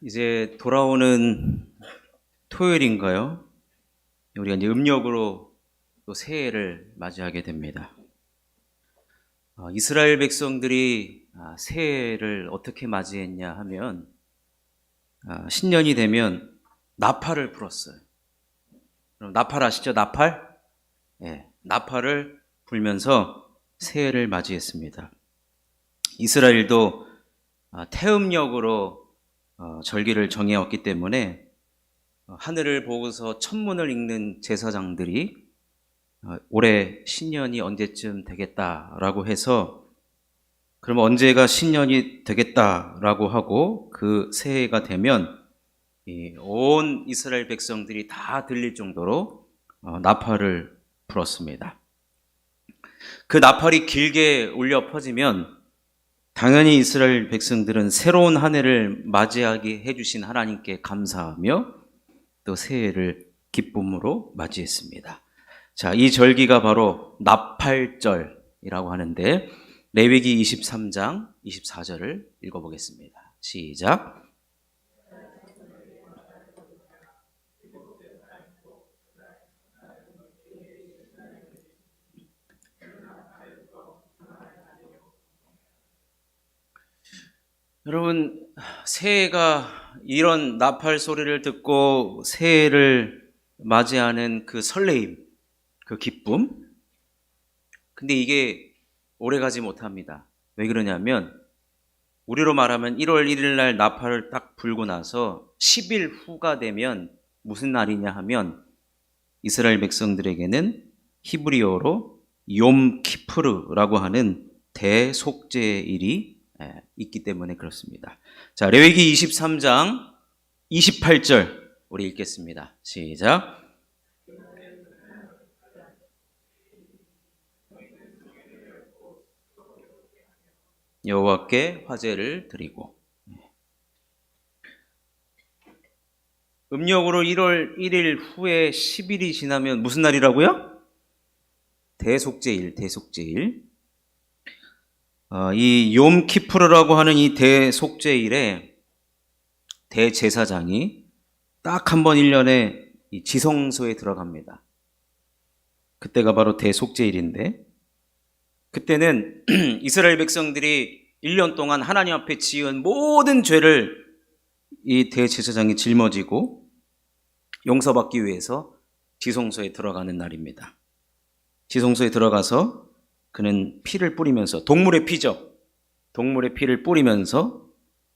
이제 돌아오는 토요일인가요? 우리가 이제 음력으로 또 새해를 맞이하게 됩니다. 이스라엘 백성들이 새해를 어떻게 맞이했냐 하면 신년이 되면 나팔을 불었어요. 그럼 나팔 아시죠? 나팔? 네, 나팔을 불면서 새해를 맞이했습니다. 이스라엘도 태음력으로 절기를 정해왔기 때문에 하늘을 보고서 천문을 읽는 제사장들이 올해 신년이 언제쯤 되겠다라고 해서 그럼 언제가 신년이 되겠다라고 하고 그 새해가 되면 온 이스라엘 백성들이 다 들릴 정도로 나팔을 불었습니다. 그 나팔이 길게 울려 퍼지면 당연히 이스라엘 백성들은 새로운 한 해를 맞이하게 해주신 하나님께 감사하며 또 새해를 기쁨으로 맞이했습니다. 자, 이 절기가 바로 나팔절이라고 하는데 레위기 23장 24절을 읽어보겠습니다. 시작. 여러분, 새해가 이런 나팔 소리를 듣고 새해를 맞이하는 그 설레임, 그 기쁨. 근데 이게 오래가지 못합니다. 왜 그러냐면 우리로 말하면 1월 1일 날 나팔을 딱 불고 나서 10일 후가 되면 무슨 날이냐 하면 이스라엘 백성들에게는 히브리어로 욤 키푸르라고 하는 대속죄일이 있기 때문에 그렇습니다. 자, 레위기 23장 28절 우리 읽겠습니다. 시작. 여호와께 화제를 드리고. 음력으로 1월 1일 후에 10일이 지나면 무슨 날이라고요? 대속죄일, 대속죄일. 이 욤 키푸르라고 하는 이 대속죄일에 대제사장이 딱 한 번 1년에 이 지성소에 들어갑니다. 그때가 바로 대속죄일인데 그때는 이스라엘 백성들이 1년 동안 하나님 앞에 지은 모든 죄를 이 대제사장이 짊어지고 용서받기 위해서 지성소에 들어가는 날입니다. 지성소에 들어가서 그는 피를 뿌리면서 동물의 피죠. 동물의 피를 뿌리면서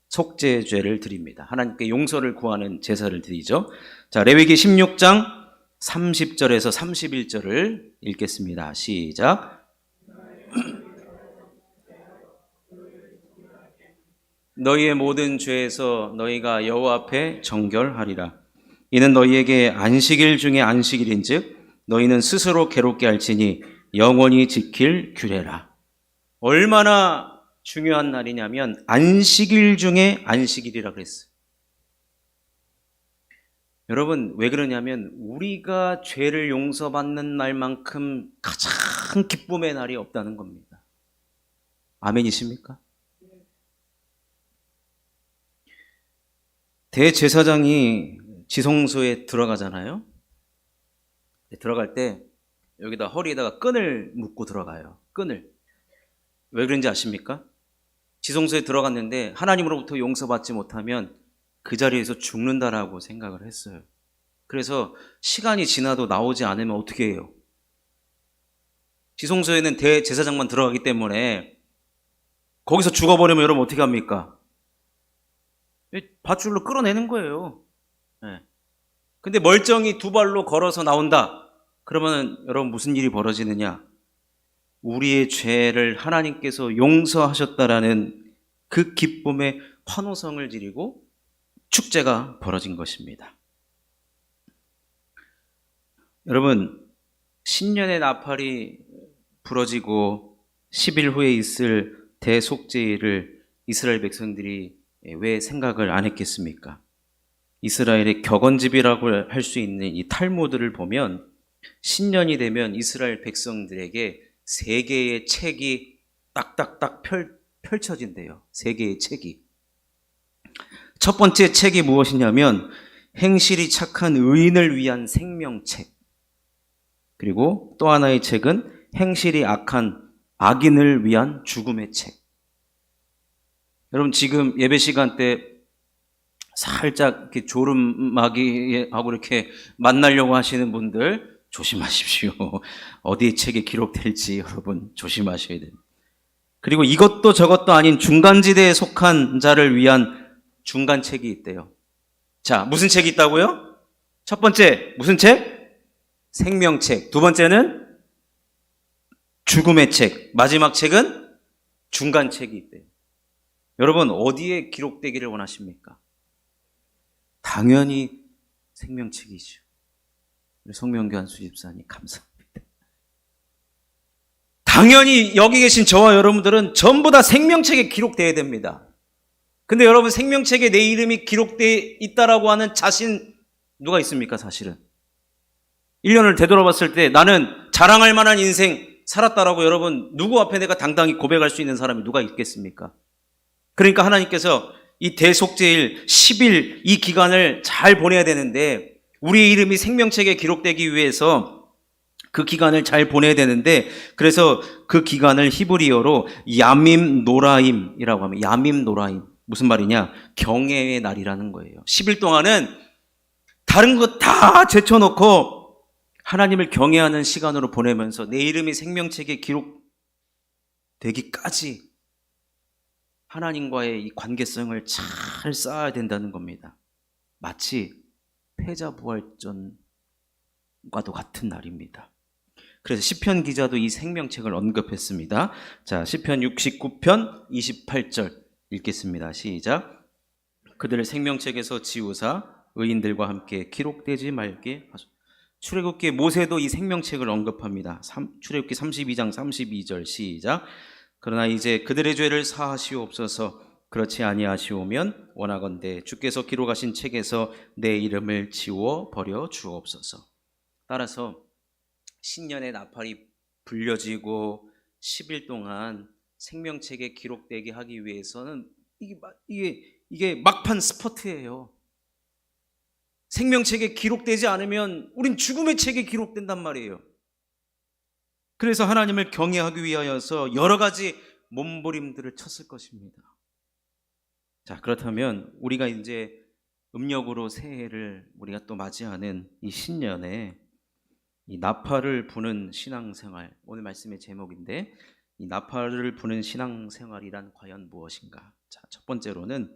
속죄죄를 드립니다. 하나님께 용서를 구하는 제사를 드리죠. 자, 레위기 16장 30절에서 31절을 읽겠습니다. 시작. 너희의 모든 죄에서 너희가 여호와 앞에 정결하리라. 이는 너희에게 안식일 중에 안식일인즉 너희는 스스로 괴롭게 할지니 영원히 지킬 규례라. 얼마나 중요한 날이냐면 안식일 중에 안식일이라 그랬어요. 여러분, 왜 그러냐면 우리가 죄를 용서받는 날만큼 가장 기쁨의 날이 없다는 겁니다. 아멘이십니까? 대제사장이 지성소에 들어가잖아요. 들어갈 때 여기다 허리에다가 끈을 묶고 들어가요. 끈을. 왜 그런지 아십니까? 지성소에 들어갔는데 하나님으로부터 용서받지 못하면 그 자리에서 죽는다라고 생각을 했어요. 그래서 시간이 지나도 나오지 않으면 어떻게 해요? 지성소에는 대제사장만 들어가기 때문에 거기서 죽어버리면 여러분 어떻게 합니까? 밧줄로 끌어내는 거예요. 네. 근데 멀쩡히 두 발로 걸어서 나온다. 그러면 여러분 무슨 일이 벌어지느냐? 우리의 죄를 하나님께서 용서하셨다라는 그 기쁨의 환호성을 지르고 축제가 벌어진 것입니다. 여러분, 신년의 나팔이 부러지고 10일 후에 있을 대속죄일을 이스라엘 백성들이 왜 생각을 안 했겠습니까? 이스라엘의 격언집이라고 할 수 있는 이 탈무드를 보면 신년이 되면 이스라엘 백성들에게 세 개의 책이 딱딱딱 펼쳐진대요. 세 개의 책이. 첫 번째 책이 무엇이냐면 행실이 착한 의인을 위한 생명책. 그리고 또 하나의 책은 행실이 악한 악인을 위한 죽음의 책. 여러분 지금 예배 시간 때 살짝 이렇게 졸음마귀하고 이렇게 만나려고 하시는 분들 조심하십시오. 어디에 책이 기록될지 여러분 조심하셔야 됩니다. 그리고 이것도 저것도 아닌 중간지대에 속한 자를 위한 중간책이 있대요. 자, 무슨 책이 있다고요? 첫 번째, 무슨 책? 생명책. 두 번째는 죽음의 책. 마지막 책은 중간책이 있대요. 여러분, 어디에 기록되기를 원하십니까? 당연히 생명책이죠. 송명교한 수집사님, 감사합니다. 당연히 여기 계신 저와 여러분들은 전부 다 생명책에 기록되어야 됩니다. 근데 여러분 생명책에 내 이름이 기록되어 있다라고 하는 자신 누가 있습니까 사실은? 1년을 되돌아봤을 때 나는 자랑할 만한 인생 살았다라고 여러분 누구 앞에 내가 당당히 고백할 수 있는 사람이 누가 있겠습니까? 그러니까 하나님께서 이 대속죄일 10일 이 기간을 잘 보내야 되는데 우리의 이름이 생명책에 기록되기 위해서 그 기간을 잘 보내야 되는데 그래서 그 기간을 히브리어로 야밈 노라임이라고 하면 야밈 노라임 무슨 말이냐? 경외의 날이라는 거예요. 10일 동안은 다른 거 다 제쳐놓고 하나님을 경외하는 시간으로 보내면서 내 이름이 생명책에 기록되기까지 하나님과의 이 관계성을 잘 쌓아야 된다는 겁니다. 마치 패자부활전과도 같은 날입니다. 그래서 시편 기자도 이 생명책을 언급했습니다. 자, 시편 69편 28절 읽겠습니다. 시작. 그들을 생명책에서 지우사 의인들과 함께 기록되지 말게 하소서. 출애굽기 모세도 이 생명책을 언급합니다. 출애굽기 32장 32절 시작. 그러나 이제 그들의 죄를 사하시옵소서. 그렇지 아니하시오면 원하건대 주께서 기록하신 책에서 내 이름을 지워 버려 주옵소서. 따라서 신년의 나팔이 불려지고 10일 동안 생명책에 기록되게 하기 위해서는 이게 막판 스퍼트예요. 생명책에 기록되지 않으면 우린 죽음의 책에 기록된단 말이에요. 그래서 하나님을 경외하기 위하여서 여러 가지 몸부림들을 쳤을 것입니다. 자, 그렇다면 우리가 이제 음력으로 새해를 우리가 또 맞이하는 이 신년에 이 나팔을 부는 신앙생활, 오늘 말씀의 제목인데 이 나팔을 부는 신앙생활이란 과연 무엇인가? 자, 첫 번째로는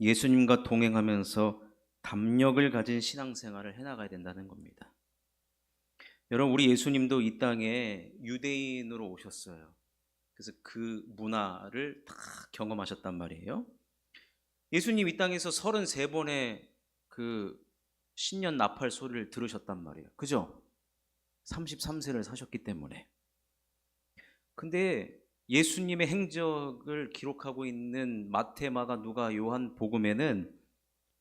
예수님과 동행하면서 담력을 가진 신앙생활을 해나가야 된다는 겁니다. 여러분, 우리 예수님도 이 땅에 유대인으로 오셨어요. 그래서 그 문화를 다 경험하셨단 말이에요. 예수님 이 땅에서 33번의 그 신년 나팔 소리를 들으셨단 말이에요. 그죠? 33세를 사셨기 때문에. 근데 예수님의 행적을 기록하고 있는 마태, 마가, 누가, 요한 복음에는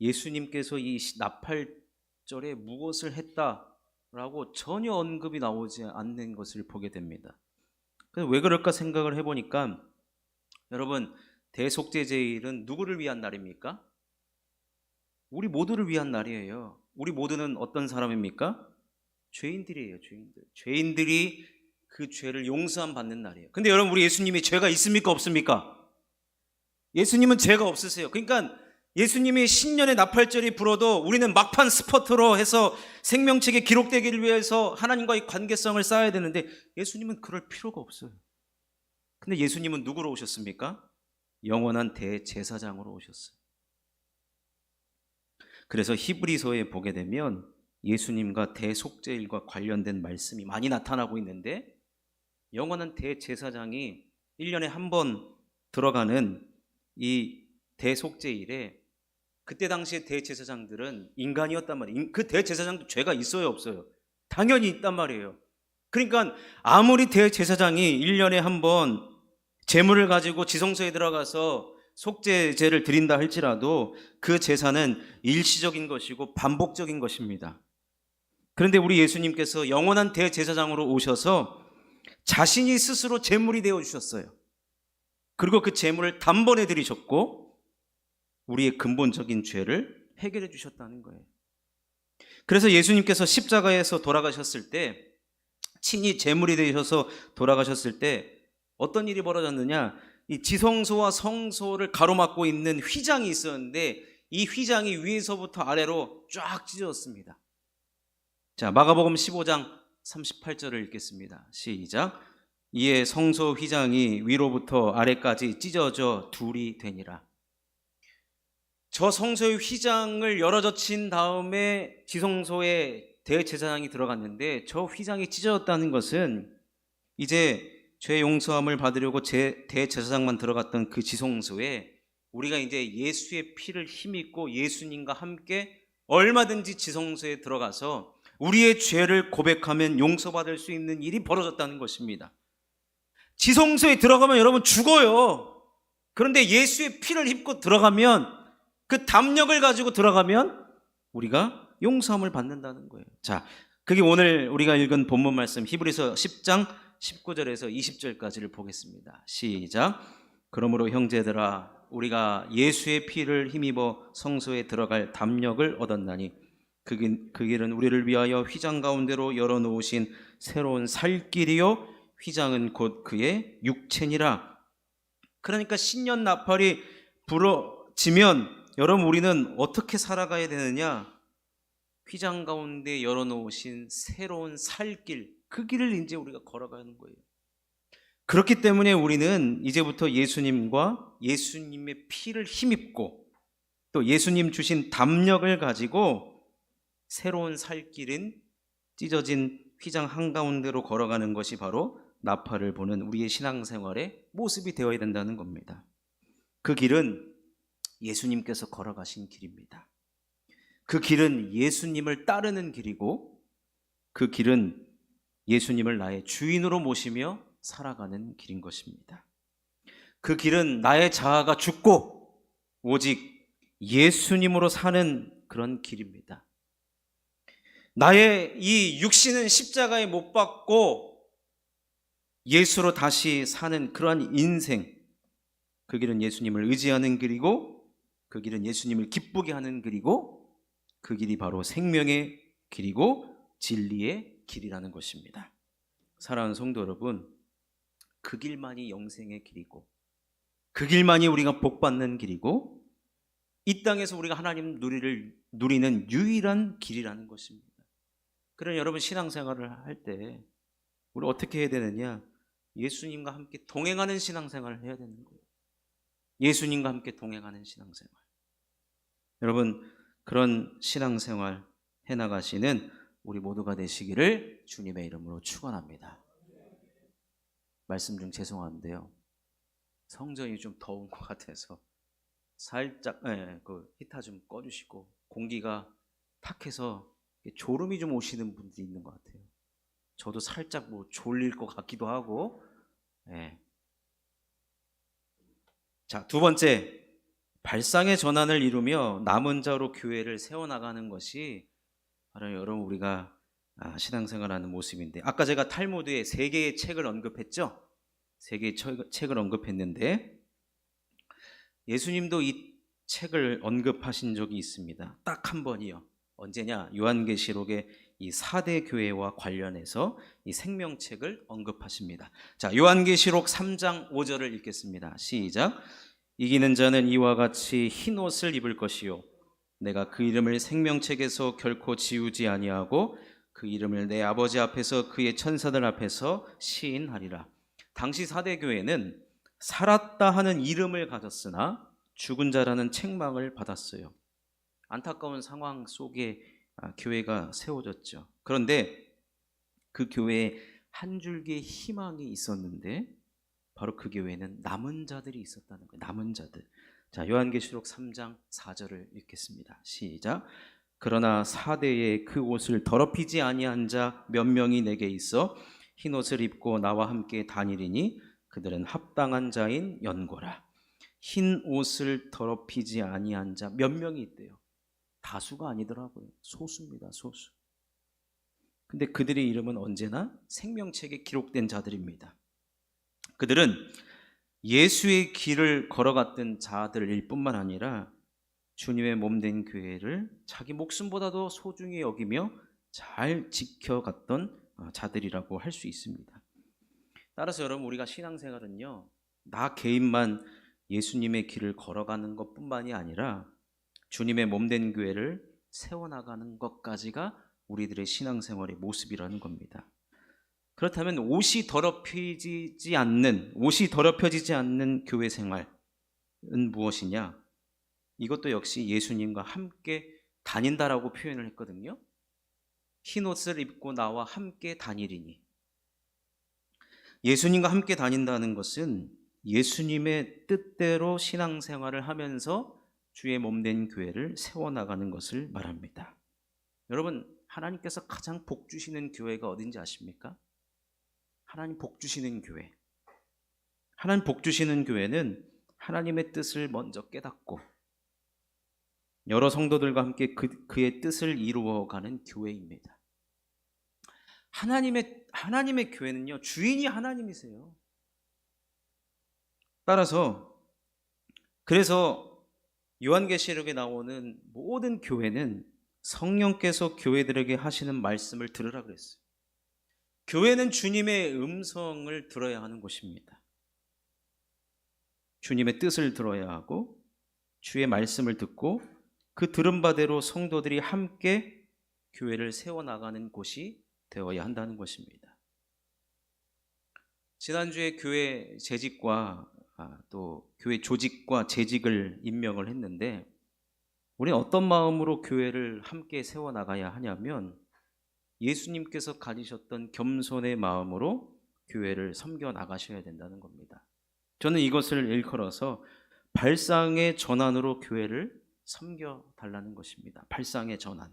예수님께서 이 나팔절에 무엇을 했다라고 전혀 언급이 나오지 않는 것을 보게 됩니다. 그래서 왜 그럴까 생각을 해보니까 여러분 대속죄제일은 누구를 위한 날입니까? 우리 모두를 위한 날이에요. 우리 모두는 어떤 사람입니까? 죄인들이에요. 죄인들이 그 죄를 용서함 받는 날이에요. 근데 여러분 우리 예수님이 죄가 있습니까? 없습니까? 예수님은 죄가 없으세요. 그러니까 예수님이 신년의 나팔절이 불어도 우리는 막판 스퍼트로 해서 생명책에 기록되기를 위해서 하나님과의 관계성을 쌓아야 되는데 예수님은 그럴 필요가 없어요. 근데 예수님은 누구로 오셨습니까? 영원한 대제사장으로 오셨어요. 그래서 히브리서에 보게 되면 예수님과 대속죄일과 관련된 말씀이 많이 나타나고 있는데 영원한 대제사장이 1년에 한 번 들어가는 이 대속죄일에 그때 당시에 대제사장들은 인간이었단 말이에요. 그 대제사장도 죄가 있어요, 없어요? 당연히 있단 말이에요. 그러니까 아무리 대제사장이 1년에 한 번 제물을 가지고 지성소에 들어가서 속죄제를 드린다 할지라도 그 제사는 일시적인 것이고 반복적인 것입니다. 그런데 우리 예수님께서 영원한 대제사장으로 오셔서 자신이 스스로 제물이 되어 주셨어요. 그리고 그 제물을 단번에 드리셨고 우리의 근본적인 죄를 해결해 주셨다는 거예요. 그래서 예수님께서 십자가에서 돌아가셨을 때, 친히 제물이 되셔서 돌아가셨을 때 어떤 일이 벌어졌느냐, 이 지성소와 성소를 가로막고 있는 휘장이 있었는데 이 휘장이 위에서부터 아래로 쫙 찢어졌습니다. 자, 마가복음 15장 38절을 읽겠습니다. 시작. 이에 성소 휘장이 위로부터 아래까지 찢어져 둘이 되니라. 저 성소의 휘장을 열어젖힌 다음에 지성소에 대제사장이 들어갔는데, 저 휘장이 찢어졌다는 것은 이제 죄 용서함을 받으려고 대제사장만 들어갔던 그 지성소에 우리가 이제 예수의 피를 힘입고 예수님과 함께 얼마든지 지성소에 들어가서 우리의 죄를 고백하면 용서받을 수 있는 일이 벌어졌다는 것입니다. 지성소에 들어가면 여러분 죽어요. 그런데 예수의 피를 입고 들어가면, 그 담력을 가지고 들어가면 우리가 용서함을 받는다는 거예요. 자, 그게 오늘 우리가 읽은 본문 말씀 히브리서 10장 19절에서 20절까지를 보겠습니다. 시작. 그러므로 형제들아, 우리가 예수의 피를 힘입어 성소에 들어갈 담력을 얻었나니 그 길은 우리를 위하여 휘장 가운데로 열어놓으신 새로운 살 길이요 휘장은 곧 그의 육체니라. 그러니까 신년 나팔이 부러지면 여러분 우리는 어떻게 살아가야 되느냐? 휘장 가운데 열어놓으신 새로운 살길, 그 길을 이제 우리가 걸어가는 거예요. 그렇기 때문에 우리는 이제부터 예수님과 예수님의 피를 힘입고 또 예수님 주신 담력을 가지고 새로운 살길인 찢어진 휘장 한가운데로 걸어가는 것이 바로 나팔을 보는 우리의 신앙생활의 모습이 되어야 된다는 겁니다. 그 길은 예수님께서 걸어가신 길입니다. 그 길은 예수님을 따르는 길이고, 그 길은 예수님을 나의 주인으로 모시며 살아가는 길인 것입니다. 그 길은 나의 자아가 죽고 오직 예수님으로 사는 그런 길입니다. 나의 이 육신은 십자가에 못 박고 예수로 다시 사는 그러한 인생, 그 길은 예수님을 의지하는 길이고, 그 길은 예수님을 기쁘게 하는 길이고, 그 길이 바로 생명의 길이고 진리의 길이라는 것입니다. 사랑하는 성도 여러분, 그 길만이 영생의 길이고, 그 길만이 우리가 복받는 길이고, 이 땅에서 우리가 하나님 누리는 유일한 길이라는 것입니다. 그러나 여러분, 신앙생활을 할 때 우리 어떻게 해야 되느냐? 예수님과 함께 동행하는 신앙생활을 해야 되는 거예요. 예수님과 함께 동행하는 신앙생활. 여러분, 그런 신앙생활 해나가시는 우리 모두가 되시기를 주님의 이름으로 축원합니다. 말씀 중 죄송한데요, 성전이 좀 더운 것 같아서 살짝 그 히터 좀 꺼주시고, 공기가 탁해서 졸음이 좀 오시는 분들이 있는 것 같아요. 저도 살짝 졸릴 것 같기도 하고. 자, 두 번째, 발상의 전환을 이루며 남은 자로 교회를 세워나가는 것이 바로 여러분 우리가 신앙생활하는 모습인데, 아까 제가 탈무드에 3개의 책을 언급했죠. 3개의 책을 언급했는데 예수님도 이 책을 언급하신 적이 있습니다. 딱 한 번이요. 언제냐? 요한계시록의 이 4대 교회와 관련해서 이 생명책을 언급하십니다. 자, 요한계시록 3장 5절을 읽겠습니다. 시작. 이기는 자는 이와 같이 흰 옷을 입을 것이요 내가 그 이름을 생명책에서 결코 지우지 아니하고 그 이름을 내 아버지 앞에서 그의 천사들 앞에서 시인하리라. 당시 4대 교회는 살았다 하는 이름을 가졌으나 죽은 자라는 책망을 받았어요. 안타까운 상황 속에 교회가 세워졌죠. 그런데 그 교회에 한 줄기의 희망이 있었는데 바로 그 교회에는 남은 자들이 있었다는 거예요. 남은 자들. 자, 요한계시록 3장 4절을 읽겠습니다. 시작. 그러나 4대에 그 옷을 더럽히지 아니한 자 몇 명이 내게 있어 흰 옷을 입고 나와 함께 다니리니 그들은 합당한 자인 연고라. 흰 옷을 더럽히지 아니한 자 몇 명이 있대요. 다수가 아니더라고요. 소수입니다. 소수. 근데 그들의 이름은 언제나 생명책에 기록된 자들입니다. 그들은 예수의 길을 걸어갔던 자들일 뿐만 아니라 주님의 몸된 교회를 자기 목숨보다도 소중히 여기며 잘 지켜갔던 자들이라고 할 수 있습니다. 따라서 여러분, 우리가 신앙생활은요, 나 개인만 예수님의 길을 걸어가는 것뿐만이 아니라 주님의 몸된 교회를 세워나가는 것까지가 우리들의 신앙생활의 모습이라는 겁니다. 그렇다면 옷이 더럽혀지지 않는 교회 생활은 무엇이냐? 이것도 역시 예수님과 함께 다닌다라고 표현을 했거든요. 흰 옷을 입고 나와 함께 다니리니. 예수님과 함께 다닌다는 것은 예수님의 뜻대로 신앙생활을 하면서 주의 몸된 교회를 세워나가는 것을 말합니다. 여러분, 하나님께서 가장 복 주시는 교회가 어딘지 아십니까? 하나님 복 주시는 교회. 하나님 복 주시는 교회는 하나님의 뜻을 먼저 깨닫고 여러 성도들과 함께 그의 뜻을 이루어가는 교회입니다. 하나님의 교회는요, 주인이 하나님이세요. 따라서 그래서 요한계시록에 나오는 모든 교회는 성령께서 교회들에게 하시는 말씀을 들으라 그랬어요. 교회는 주님의 음성을 들어야 하는 곳입니다. 주님의 뜻을 들어야 하고 주의 말씀을 듣고 그 들은 바대로 성도들이 함께 교회를 세워나가는 곳이 되어야 한다는 것입니다. 지난주에 교회 재직과 또 교회 조직과 재직을 임명을 했는데, 우리는 어떤 마음으로 교회를 함께 세워나가야 하냐면 예수님께서 가지셨던 겸손의 마음으로 교회를 섬겨 나가셔야 된다는 겁니다. 저는 이것을 일컬어서 발상의 전환으로 교회를 섬겨 달라는 것입니다. 발상의 전환.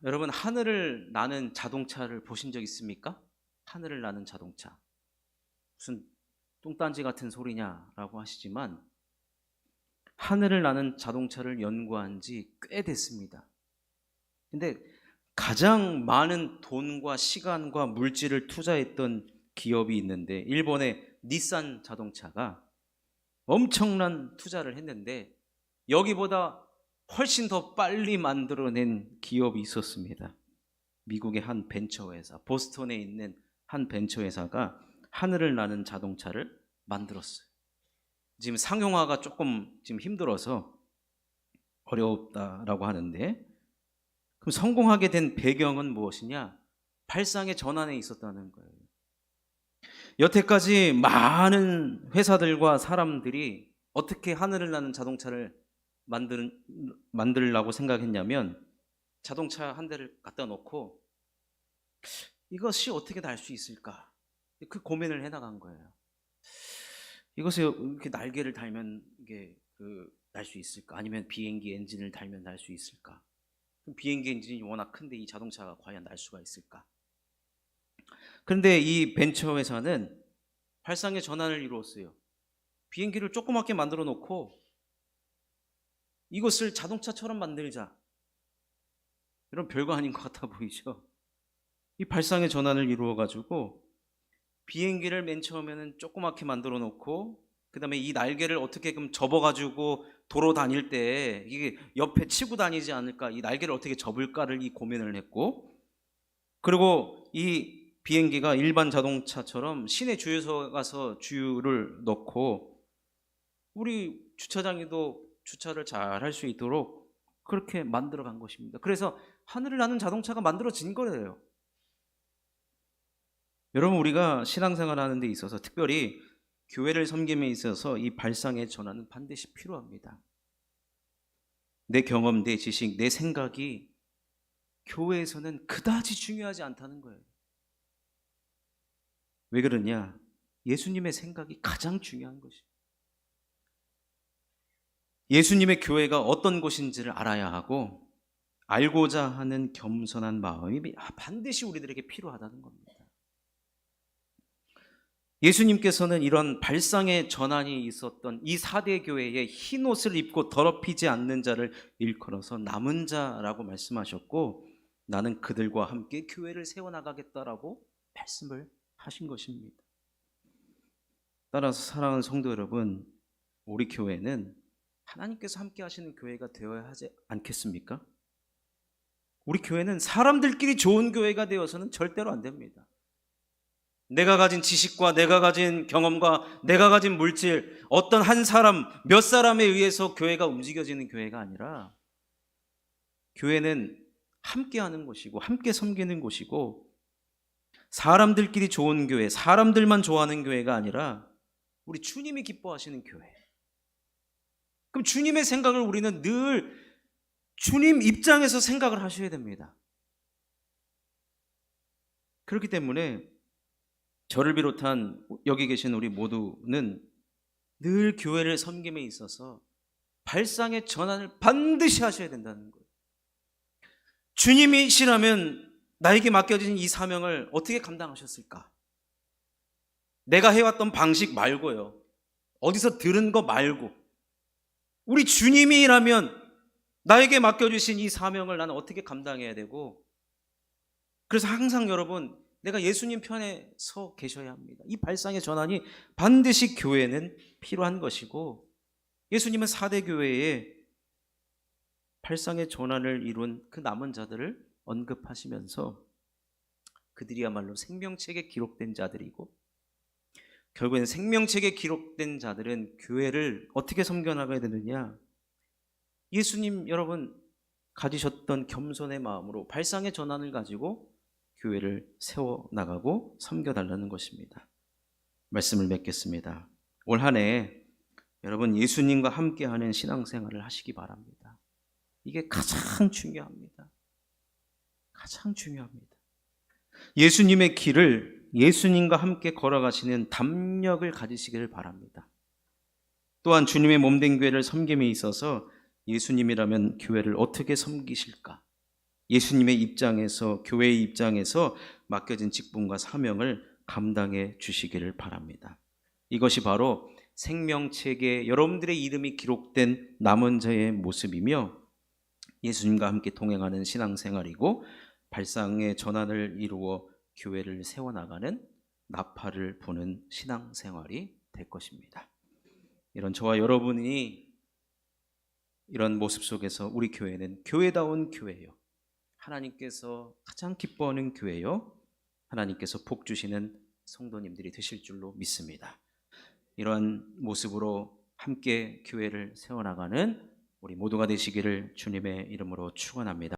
여러분, 하늘을 나는 자동차를 보신 적 있습니까? 하늘을 나는 자동차. 무슨 뚱딴지 같은 소리냐라고 하시지만 하늘을 나는 자동차를 연구한 지 꽤 됐습니다. 근데 가장 많은 돈과 시간과 물질을 투자했던 기업이 있는데, 일본의 닛산 자동차가 엄청난 투자를 했는데 여기보다 훨씬 더 빨리 만들어낸 기업이 있었습니다. 미국의 한 벤처회사, 보스턴에 있는 한 벤처회사가 하늘을 나는 자동차를 만들었어요. 지금 상용화가 조금 지금 힘들어서 어렵다라고 하는데, 그럼 성공하게 된 배경은 무엇이냐? 발상의 전환에 있었다는 거예요. 여태까지 많은 회사들과 사람들이 어떻게 하늘을 나는 자동차를 만들려고 생각했냐면, 자동차 한 대를 갖다 놓고 이것이 어떻게 날 수 있을까? 그 고민을 해나간 거예요. 이것이 이렇게 날개를 달면 이게 날 수 있을까? 아니면 비행기 엔진을 달면 날 수 있을까? 비행기 엔진이 워낙 큰데 이 자동차가 과연 날 수가 있을까? 그런데 이 벤처 회사는 발상의 전환을 이루었어요. 비행기를 조그맣게 만들어 놓고 이것을 자동차처럼 만들자. 이런 별거 아닌 것 같아 보이죠? 이 발상의 전환을 이루어가지고 비행기를 맨 처음에는 조그맣게 만들어 놓고, 그 다음에 이 날개를 어떻게 접어가지고 도로 다닐 때 이게 옆에 치고 다니지 않을까, 이 날개를 어떻게 접을까를 이 고민을 했고, 그리고 이 비행기가 일반 자동차처럼 시내 주유소 가서 주유를 넣고 우리 주차장에도 주차를 잘 할 수 있도록 그렇게 만들어 간 것입니다. 그래서 하늘을 나는 자동차가 만들어진 거예요. 여러분, 우리가 신앙생활 하는 데 있어서, 특별히 교회를 섬김에 있어서 이 발상의 전환은 반드시 필요합니다. 내 경험, 내 지식, 내 생각이 교회에서는 그다지 중요하지 않다는 거예요. 왜 그러냐? 예수님의 생각이 가장 중요한 것이에요. 예수님의 교회가 어떤 곳인지를 알아야 하고 알고자 하는 겸손한 마음이 반드시 우리들에게 필요하다는 겁니다. 예수님께서는 이런 발상의 전환이 있었던 이 4대 교회에 흰 옷을 입고 더럽히지 않는 자를 일컬어서 남은 자라고 말씀하셨고, 나는 그들과 함께 교회를 세워나가겠다라고 말씀을 하신 것입니다. 따라서 사랑하는 성도 여러분, 우리 교회는 하나님께서 함께 하시는 교회가 되어야 하지 않겠습니까? 우리 교회는 사람들끼리 좋은 교회가 되어서는 절대로 안 됩니다. 내가 가진 지식과 내가 가진 경험과 내가 가진 물질, 어떤 한 사람, 몇 사람에 의해서 교회가 움직여지는 교회가 아니라, 교회는 함께 하는 곳이고 함께 섬기는 곳이고, 사람들끼리 좋은 교회, 사람들만 좋아하는 교회가 아니라 우리 주님이 기뻐하시는 교회. 그럼 주님의 생각을 우리는 늘 주님 입장에서 생각을 하셔야 됩니다. 그렇기 때문에 저를 비롯한 여기 계신 우리 모두는 늘 교회를 섬김에 있어서 발상의 전환을 반드시 하셔야 된다는 거예요. 주님이시라면 나에게 맡겨진 이 사명을 어떻게 감당하셨을까? 내가 해왔던 방식 말고요. 어디서 들은 거 말고. 우리 주님이라면 나에게 맡겨주신 이 사명을 나는 어떻게 감당해야 되고, 그래서 항상 여러분, 내가 예수님 편에 서 계셔야 합니다. 이 발상의 전환이 반드시 교회는 필요한 것이고, 예수님은 4대 교회에 발상의 전환을 이룬 그 남은 자들을 언급하시면서 그들이야말로 생명책에 기록된 자들이고, 결국엔 생명책에 기록된 자들은 교회를 어떻게 섬겨나가야 되느냐, 예수님 여러분 가지셨던 겸손의 마음으로 발상의 전환을 가지고 교회를 세워나가고 섬겨달라는 것입니다. 말씀을 맺겠습니다. 올 한 해 여러분 예수님과 함께하는 신앙생활을 하시기 바랍니다. 이게 가장 중요합니다. 가장 중요합니다. 예수님의 길을 예수님과 함께 걸어가시는 담력을 가지시기를 바랍니다. 또한 주님의 몸된 교회를 섬김에 있어서 예수님이라면 교회를 어떻게 섬기실까? 예수님의 입장에서, 교회의 입장에서 맡겨진 직분과 사명을 감당해 주시기를 바랍니다. 이것이 바로 생명책에 여러분들의 이름이 기록된 남은 자의 모습이며, 예수님과 함께 동행하는 신앙생활이고, 발상의 전환을 이루어 교회를 세워나가는 나팔을 부는 신앙생활이 될 것입니다. 이런 저와 여러분이 이런 모습 속에서 우리 교회는 교회다운 교회요, 하나님께서 가장 기뻐하는 교회요, 하나님께서 복 주시는 성도님들이 되실 줄로 믿습니다. 이러한 모습으로 함께 교회를 세워나가는 우리 모두가 되시기를 주님의 이름으로 축원합니다.